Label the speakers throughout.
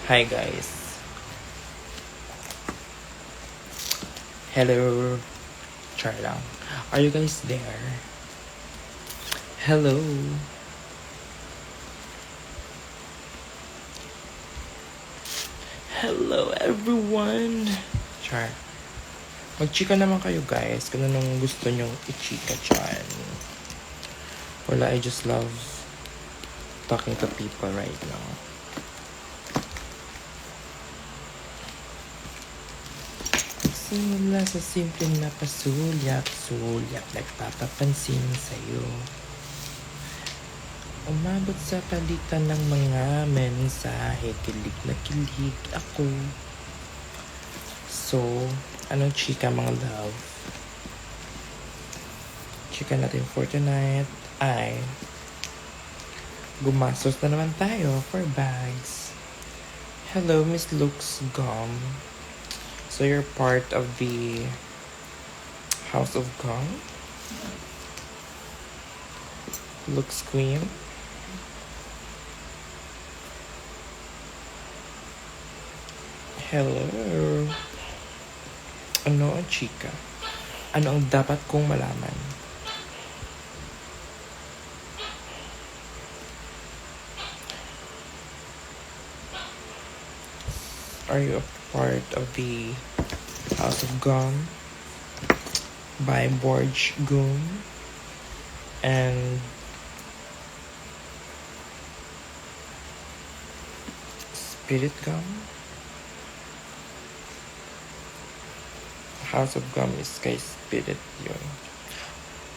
Speaker 1: Hi guys. Hello. Char lang. Are you guys there? Hello. Hello everyone. Char. Magchika naman kayo guys kung anong gusto nyong ichika dyan. Wala, I just love talking to people right now. Simula sa simple na pasulyap-sulyap, nagpapapansin sa'yo. Umabot sa palitan ng mga mensahe, kilig na kilig ako. So, anong chika mga love? Chika natin for tonight ay gumastos na naman tayo for bags. Hello, Miss Lux Gum. So you're part of the House of Gum? Lux Queen? Hello. Ano ang chika? Ano ang dapat kong malaman? Are you a part of the House of Gum by Borge Goon and Spirit Gum? House of Gum is kay Spirit yun.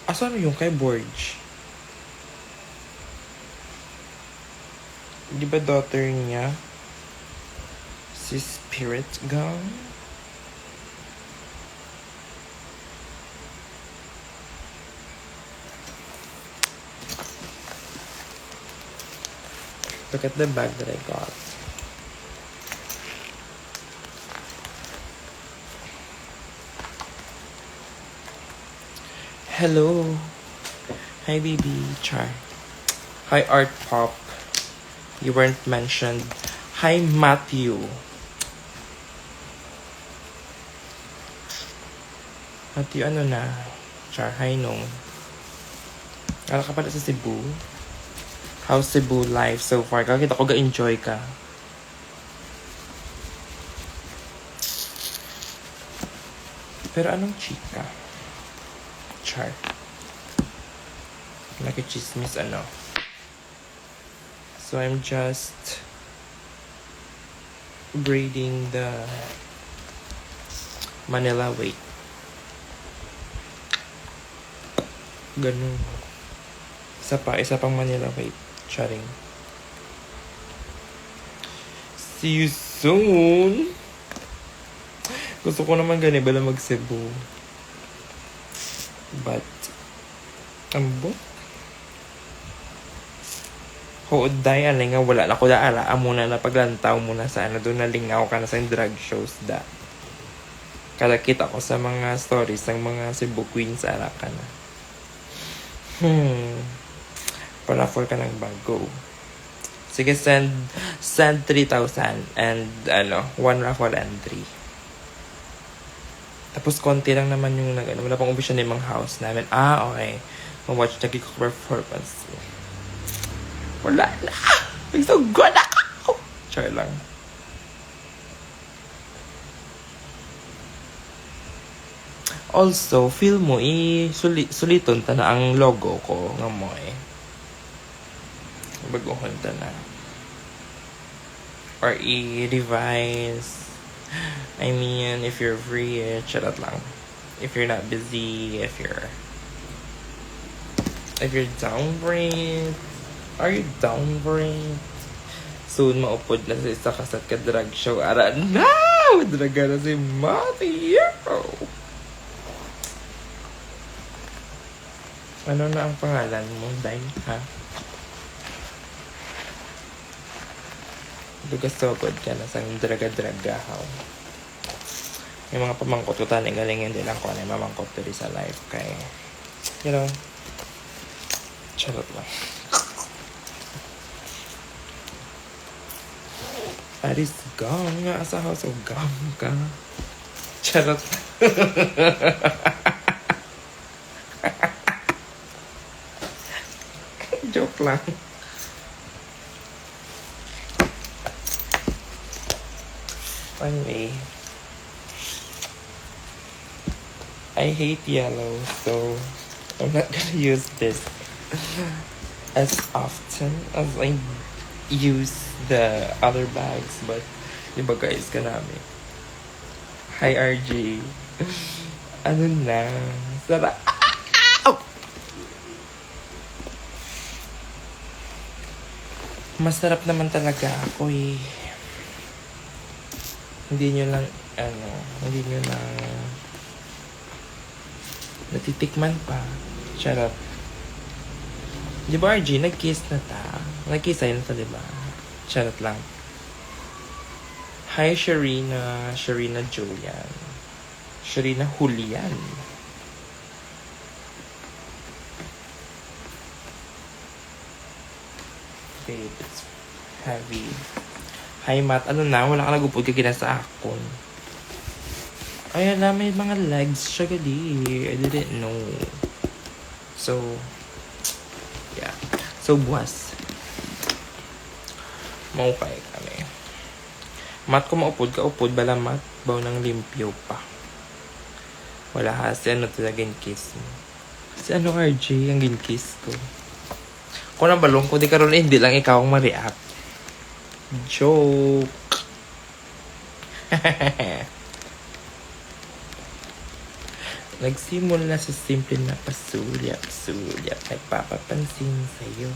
Speaker 1: Asan yung kay Borge? Di ba daughter niya si Spirit Gum? Look at the bag that I got. Hello. Hi, baby. Char. Hi, Art Pop. You weren't mentioned. Hi, Matthew. Matthew, ano na? Char, hi, nung. Kala ka pala sa Cebu. How's Cebu life so far? Kakita ko ga-enjoy ka. Pero anong chika? Char. Nakichismis ano. So I'm just braiding the Manila weight. Ganun. Isa pang Manila weight. Charing. See you soon! Gusto ko naman gani bala mag-Cebu. But, ambo? Huuday, alay nga, wala na ko daala. Muna na paglantaw muna sa ano, doon nalingaw ka na sa drag shows da. Kada kita ko sa mga stories ng mga Cebu Queens, ala ka na. Paraffol ka ng bago. Sige, send 3,000 and one raffle entry. Tapos konti lang naman yung wala pang umpisa na yung mga house namin. Okay. Mag-watch na ko performance. Wala na! Nagsugod ako! Char lang. Also, feel mo, suliton ta na ang logo ko nga mo baguhon ta na. Or i-revise. I mean, if you're free, charot lang. If you're not busy, if you're down for it, are you down for it? Soon maupod na sa isa kasat ka drag show. Ara na! Draga na si Matthew! Ano na ang pangalan mo, Day? Ha? Dugasogod ka na sa draga-draga, ha? Yung mga pamangkot ko taning galingin din lang ko na yung mamangkot to sa life kay, you know, charot lang. Aris gum nga sa house of gum ka. Charot. Joke lang. Anyway, I hate yellow, so I'm not gonna use this as often as I use the other bags. But, diba guys, kanami. Hi RJ. Ano na? Sarap. Masarap naman talaga ako eh. Hindi nyo lang, hindi nyo lang natitikman pa. Charot. Di ba RG, nag-kiss na ta? Nag-kiss na ta, di ba? Charot lang. Hi Sharina. Sharina Julian. Sharina Julian. Babe, it's heavy. Hi Matt, ano na? Wala ka nagupod ka kina sa akon. Ay, alam, may mga legs siya gali. I didn't know. So, yeah. So, buwas. Maupay kami. Matt, kung maupod ka, upod. Bala, Matt. Baw ng limpyo pa. Wala ha. Si ano talaga kiss mo. Si ano, RJ, ang gin-kiss ko. Kung nabalong ko, di karoon hindi lang ikaw ang ma-react. Joke. Nagsimula sa simple na pasulyap. Nagpapapansin sa'yo.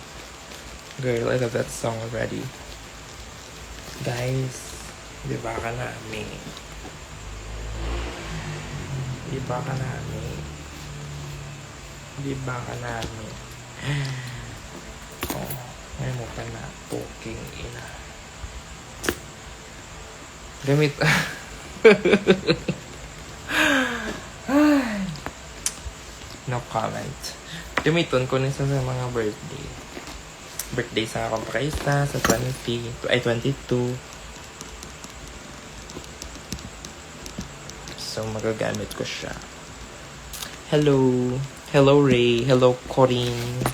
Speaker 1: Girl, I love that song already. Guys, di ba ka namin? Di ba ka namin? Di ba ka namin? Oh, may mo pa na poking ina. Gamit. No comment. Gamiton ko nisa sa mga birthday. Birthday sa akong kaisa sa 22. So, magagamit ko siya. Hello. Hello, Ray. Hello, Corinne.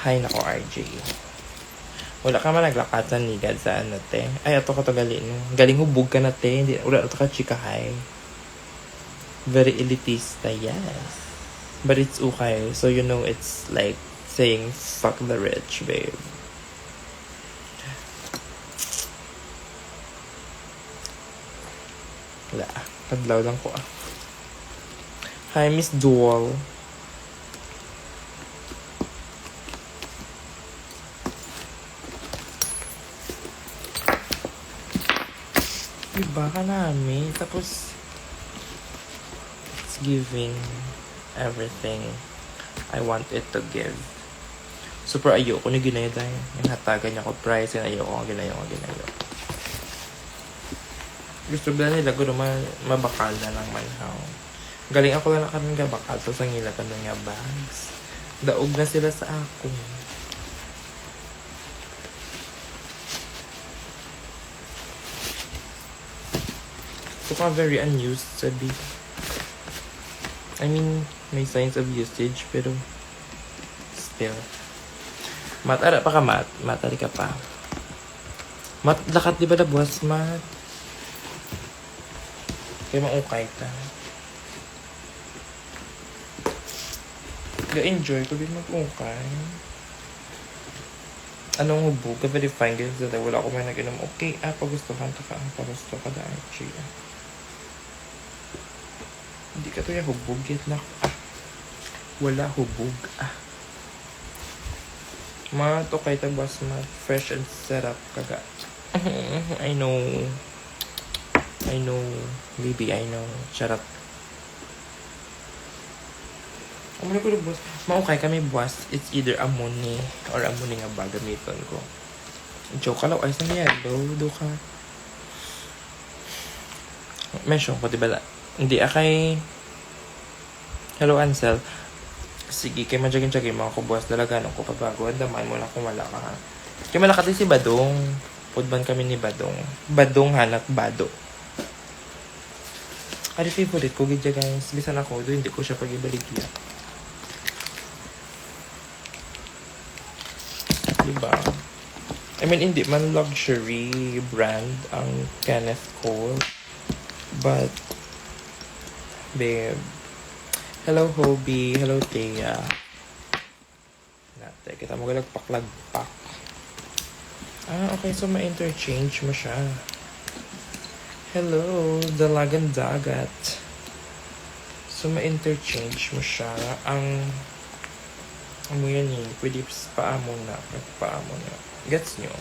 Speaker 1: Hi, nako, RJ. Wala ka man naglakatan ni God sa ano, te. Ay, ato ka to galing. Galing hubog ka na, te. Wala ato ka chika, hi. Very elitista, yes. But it's okay. So, you know, it's like saying, fuck the rich, babe. Wala. Taglaw lang ko, ah. Hi, Miss Dual. Iba ka namin. Tapos, it's giving everything I want it to give. Super ayoko ni ginayo dahil yung hatagan niya ko price, yung ayoko ang ginayo. Gusto ba nila ko naman mabakal na lang manhaw. Galing ako lang nakarang gabakal to sa ngilatan ng nga bags. Daog na sila sa ako. So pa very unused sabi. I mean, may signs of usage pero still. Matara pa ka, Mat. Matari ka pa. Mat, lakat di ba na buwas, Mat? Kaya maukay ka. Ga-enjoy ko din mag-ukay. Anong hubog? Very fine guys. Dati wala ko may nag-inom. Okay, pagustuhan ka. Pagusto ka dahil. Chia. Hindi ka to yung hubog. Yet na. Wala hubog. Mga to kay tabas na fresh and sarap kaga. I know. Baby, I know. Charap. Umuli ko na buwas. Maukay kami buwas. It's either amuni or amuni nga ba gamiton ko. Joke ka lang. Ay, sa yellow. Do ka. Mention ko, diba? Hindi, akay. Hello, Ansel. Sige, kay madjagin-jagin mga kubuwas talaga nung ko kabago. Andaman mo lang kung wala ka ha. Kaya malakati si Badong. Pudban kami ni Badong. Badong hanat Bado. Ari favorite ko gidya guys. Bisan ako, do hindi ko siya pag-ibaligya. Diba? I mean, hindi man luxury brand ang Kenneth Cole. But, babe. Hello, Hobie. Hello, Thea. Nate, kita mo galagpak-lagpak. Ah, okay. So, ma-interchange mo siya. Hello, Dalagan Dagat. So, ma-interchange mo siya. Ang mo yan eh. Pwede paamo na. Gets nyo?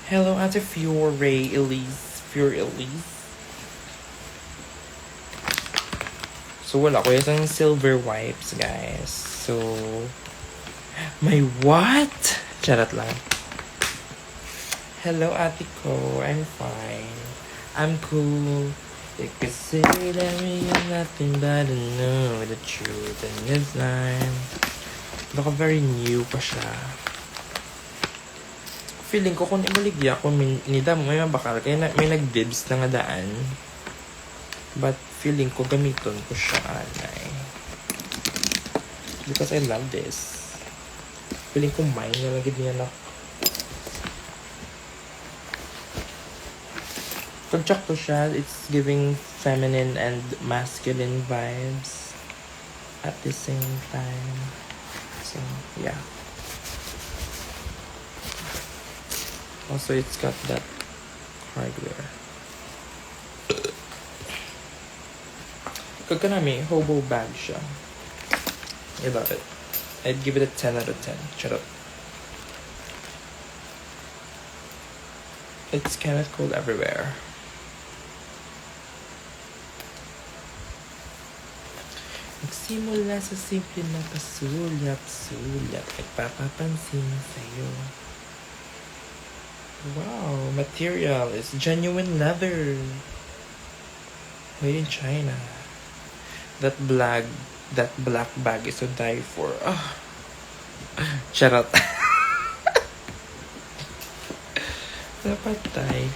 Speaker 1: Hello, Ate Fiore Elise. Fiore Elise. So, wala ko yung silver wipes, guys. So, may what? Charot lang. Hello, Ate Ko. I'm fine. I'm cool. You could say that we are nothing but to know the truth in this time. Baka very new pa siya. Feeling ko kung ibaligya ko, nida mo may mabakal. Kaya may nag-dibs na nga daan. But feeling ko gamiton ko siya, anay. Because I love this. Feeling ko mine na lagi niya na. Pag-check to siya, it's giving feminine and masculine vibes at the same time. So, yeah. Also, it's got that hardware. Kaganami, hobo bag siya. I love it. I'd give it a 10 out of 10. Shut up. It's Kenneth Cole everywhere. Magsimula sa simple na pasulyap-sulyap at papapansin sa'yo. Wow, material is genuine leather. Made in China. That black bag is to die for. Oh. Charot. Napatay.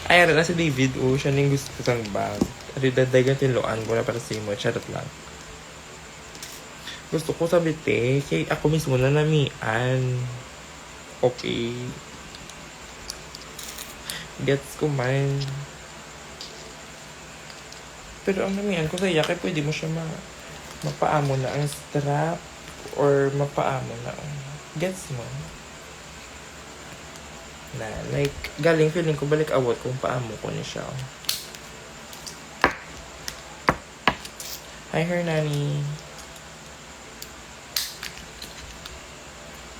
Speaker 1: Ay, na si David. Siya ning gusto ng bag. Ari, dadagan tinuan ko na para sa imo. Charot lang. Gusto ko sabi, kay ako mismo na namian. Okay. Gets ko man. Pero ang namian ko sa iya, kaya pwede mo siya mapaamo na ang strap or mapaamo na ang gets mo. Na, like, galing feeling ko balik awat kung paamo ko ni siya. Hi, Hernani.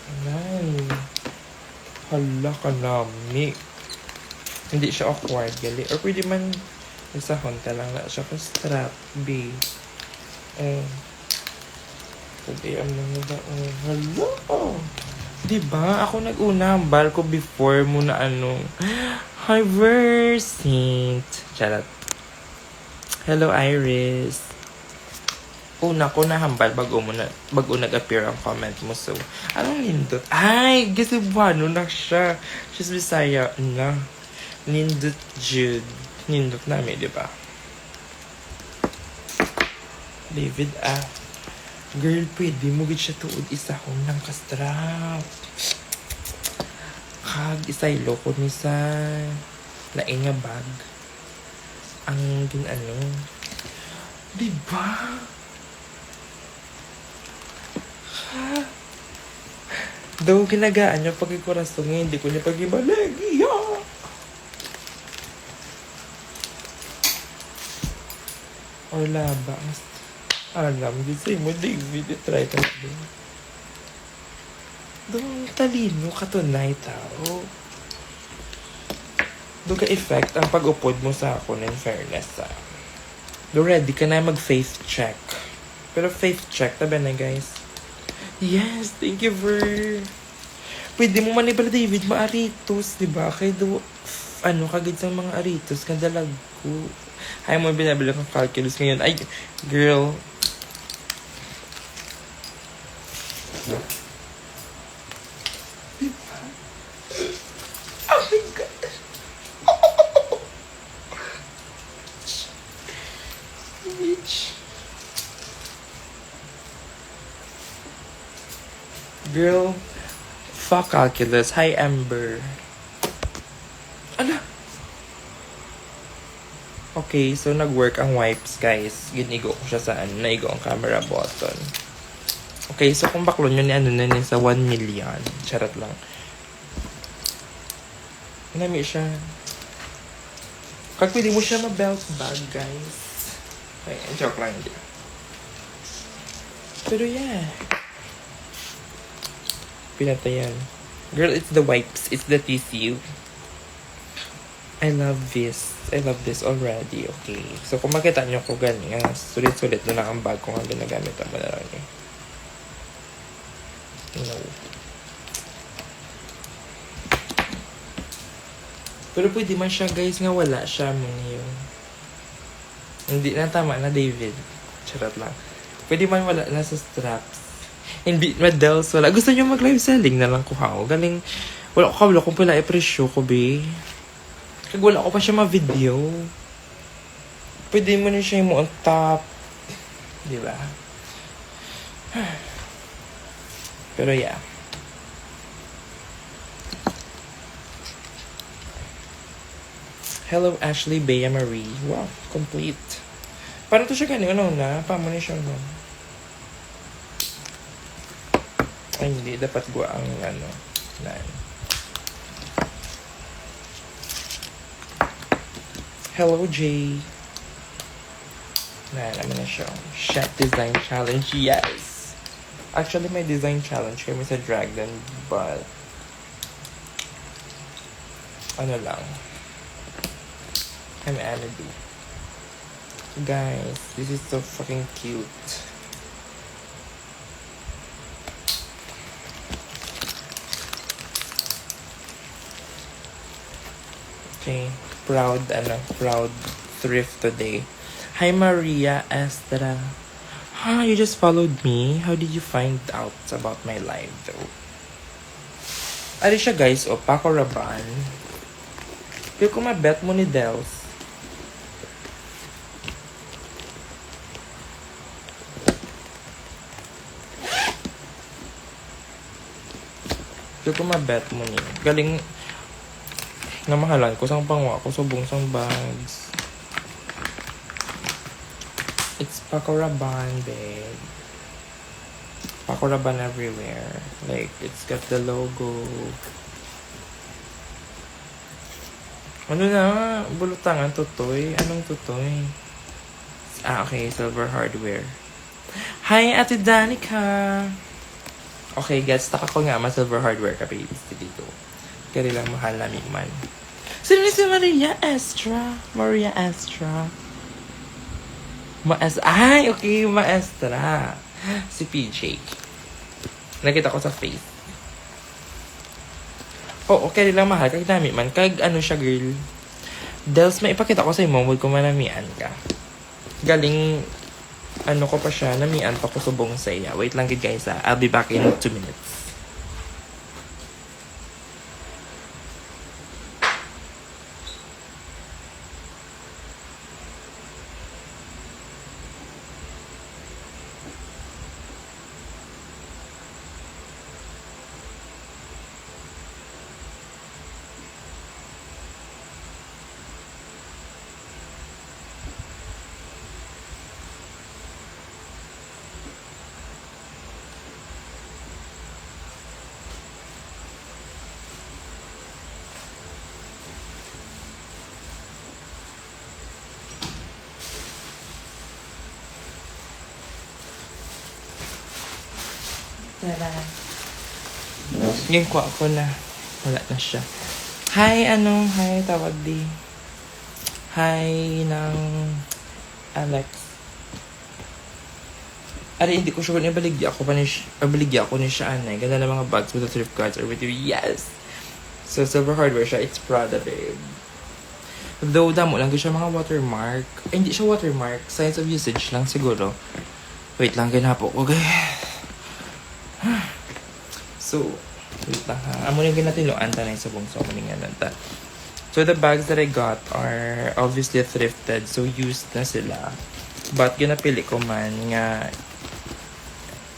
Speaker 1: Ayan. Hala ka nami. Hindi siya awkward, gali. Or pwede man sa honta lang na siya ka strap, B. Sabi, ano na ba? Hala. Diba? Ako nag-una hambal ko before mo na ano. Hi, Versint. Charot. Hello, Iris. Una ko na hambal bago nag-appear ang comment mo. So, anong nindot? Ay, kasi buwano na siya. She's Bisaya na. Nindot Jude. Nindot namin, di ba? David, girl, pwede mo gid siya tuod isahon ng kastrap. Kag isay loko ni sa laing nga bag. Ang ginano. Diba? Ha? Daw ginagaan niya pag ikuraso ngayon, hindi ko niya pag-ibalagi. Or laba. Alam, gisay mo, David, try ka din. Doon, talino ka tunay, tao. Doon ka-effect ang pag-upod mo sa ako in fairness, Doon, ready ka na mag-faith check. Pero faith check, tabi na, guys. Yes, thank you for... Pwede mo man ibala, David, ma-aritos, diba? Kaya do, kagid sa mga aritos, kandalag ko. Ay mo binabila kong calculus ngayon. Ay, girl. Diba? Girl, fuck calculus. Hi, Amber. Ala! Okay, so nag-work ang wipes, guys. Ginigo ko siya sa naigo ang camera button. Okay, so kung baklon yun, ni sa 1 million. Charot lang. Nami siya. Kag pwede mo siya ma-belt bag, guys. Okay, joke lang din. Pero yeah. Pinatayan. Girl, it's the wipes. It's the tissue. I love this. I love this already. Okay. So, kung makita nyo ko ganyan, sulit-sulit na lang ang bag ko nga ginagamit ang malaran niya. No. Pero pwede man siya, guys, nga wala siya muna yung... Hindi na tama na, David. Charot lang. Pwede man wala na sa straps. Hindi, medals, wala. Gusto nyo mag-live selling na lang ko, ha? Galing, wala ko kablo kung pala i-presyo ko, be. Kag wala ko pa siya ma-video. Pwede mo na siya mo on top. Diba? Pero yeah. Hello, Ashley Bea Marie. Wow, complete. Parang to siya ganun, ano na? Paano na siya, no? Ay, hindi. Dapat gua ang, ano, na. Hello, Jay. Naman na siya. Shat Design Challenge. Yes! Actually, may design challenge kami sa Dragon, but... Ano lang. I'm Anadu. Guys, this is so fucking cute. Okay. Proud thrift today. Hi, Maria Estra. Huh, you just followed me? How did you find out about my live, though? Ari siya, guys. O, Paco Rabanne. Kaya kung mabet mo ni Dels. Kaya kung mabet mo niya. Galing... Namahalan ko sang pangwa ko subong sang bags. It's Paco Rabanne, babe. Paco Rabanne everywhere. Like, it's got the logo. Ano na? Bulutangan, tutoy. Anong tutoy? Ah, okay. Silver Hardware. Hi, Ate Danica! Okay, guys. Taka ko nga ma-Silver Hardware ka, baby. Dito. Kaya lang mahal namin man. Sino ni si Maria Estra? Maria Estra. Ay, okay. Maestra. Si PJ. Nakita ko sa face. Oo, kaya lang mahal. Kag namin man. Kag ano siya, girl. Dels, may ipakita ko sa imo. Huwag ko manamian ka. Galing, ano ko pa siya. Namian pa ko subong sa iya. Wait lang, guys. I'll be back in 2 minutes. Tara. Ngayon ko ako na. Wala na siya. Hi, hi, tawag di. Hi, ng Alex. Ari, hindi ko sure kung ibaligya ako ni siya, anay. Ganda ng mga bags with the thrift cards or with you. Yes! So, Silver Hardware siya. It's Prada, babe. Though, damo lang siya mga watermark. Ay, hindi siya watermark. Signs of usage lang siguro. Wait lang, ganapo ko, guys. So, wait lang ha. Amo na ginatiloan ta na sa bungso mo nga nanta. So, the bags that I got are obviously thrifted. So, used na sila. But, ginapili ko man nga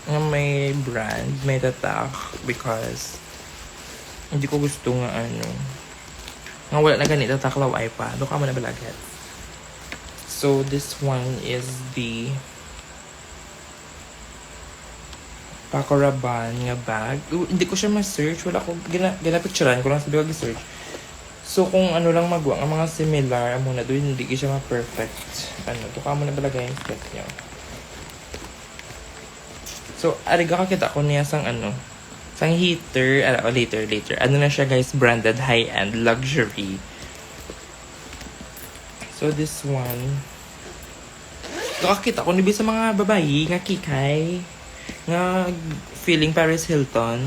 Speaker 1: nga may brand, may tatak, because hindi ko gusto nga nga wala na ganito taklaw ay pa. Doon ka mo na balagat. So, this one is the Paco Rabanne nga bag. Hindi ko siya ma-search. Wala ko, ginapicturean ko lang sabi ko gi-search. So, kung ano lang magwa, ang mga similar, muna doon, hindi ko siya ma-perfect. Doon ka mo na balagay yung step niya. So, ariga kakita ko niya sang sang heater, later. Ano na siya guys, branded high-end luxury. So this one, nakakita ko nibi sa mga babayi nga kikay, nga feeling Paris Hilton,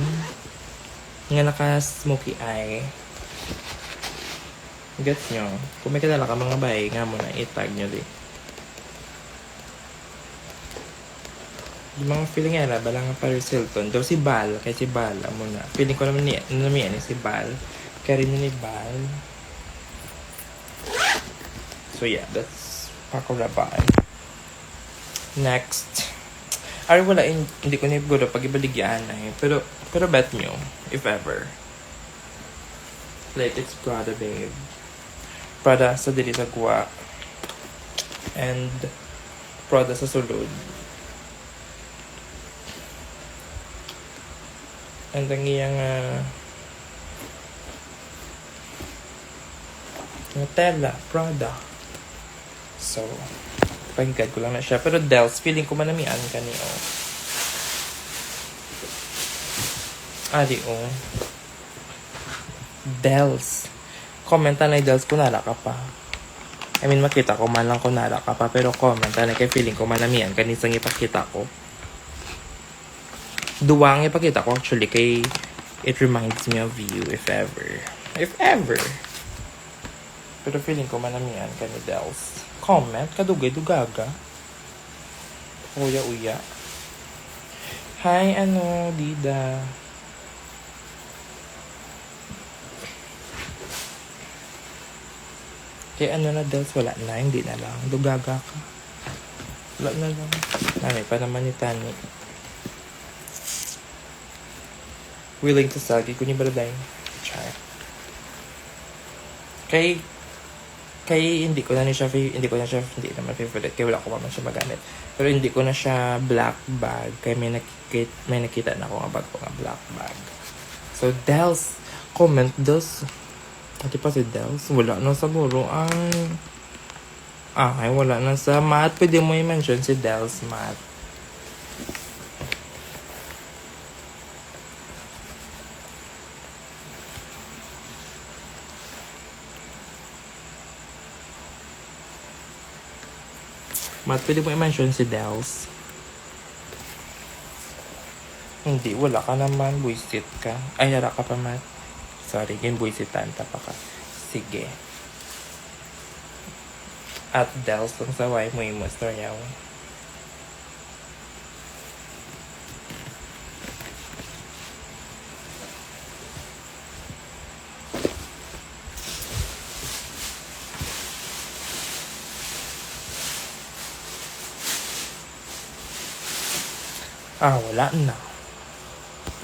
Speaker 1: nga naka-smoky eye. Gets nyo? Kung may kilala ka mga babayi, nga muna itag nyo di. Yung mga feeling nga bala nga Paris Hilton. Daw si Bal, kaya si Bal, amo na. Feeling ko naman niya si Bal. Kaya rin ni Bal. So yeah, that's Paco Rabanne. Next. Ay wala, hindi ko niburo pag ibaligyan na Pero bet nyo, if ever. Like, it's Prada, babe. Prada sa dili sa guwa. And Prada sa sulod. And ang iyang tela, Prada. So, pagigad ko lang na siya. Pero Dells, feeling ko manamian ka ni Dells. Komenta na Dells kung nala ka pa. I mean, makita ko man lang kung nala ka pa. Pero komenta na kay feeling ko manamian ka ni sang ipakita ko. Duwang ipakita ko actually kay it reminds me of you if ever. If ever. Pero feeling ko manamian ka ni Dells. Comment, kadugay-dugaga. Uya-uya. Hi, Dida. Kaya na, Dells, wala na. Hindi na lang. Dugaga ka. Wala na lang. Nami pa naman ni Tani. Willing to sagi ko ni Baraday. Char. Kay hindi ko na naman favorite kaya wala ko naman siya magamit. Pero hindi ko na siya black bag kaya may nakita na ako nga bag ko nga black bag. So Dells, comment Dells. Pati pa si Dells, wala na sa guro ay wala na sa math. Pwede mo i-mention si Dells math. Matt, pwede mo i-mention si Dells? Hindi, wala ka naman. Buisit ka. Ay, nara ka pa, Matt. Sorry, buisitan pa ka. Sige. At Dells, kung saway mo yung storyaw. Wala na.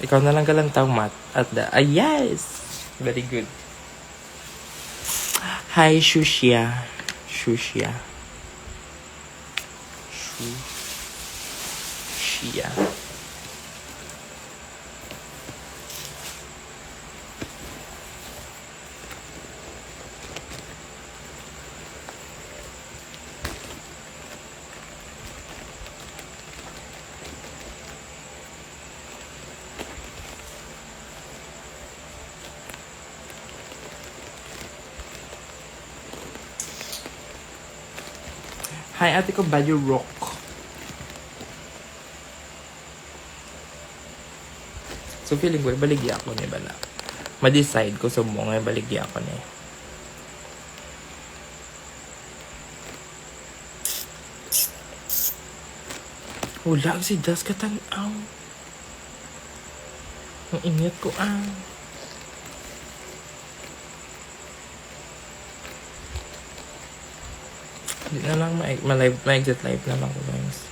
Speaker 1: Ikaw na lang galantaw, Matt. At yes! Very good. Hi, Shushia. Shushia. Hi, ate ko, Badyo Rock. So, feeling ko, baligya ako niya ba na? Ma-decide ko sa mga baligya ako niya. Wala si Das katanaw. Ang ingat ko Hindi na lang ma-exit live na lang ko guys.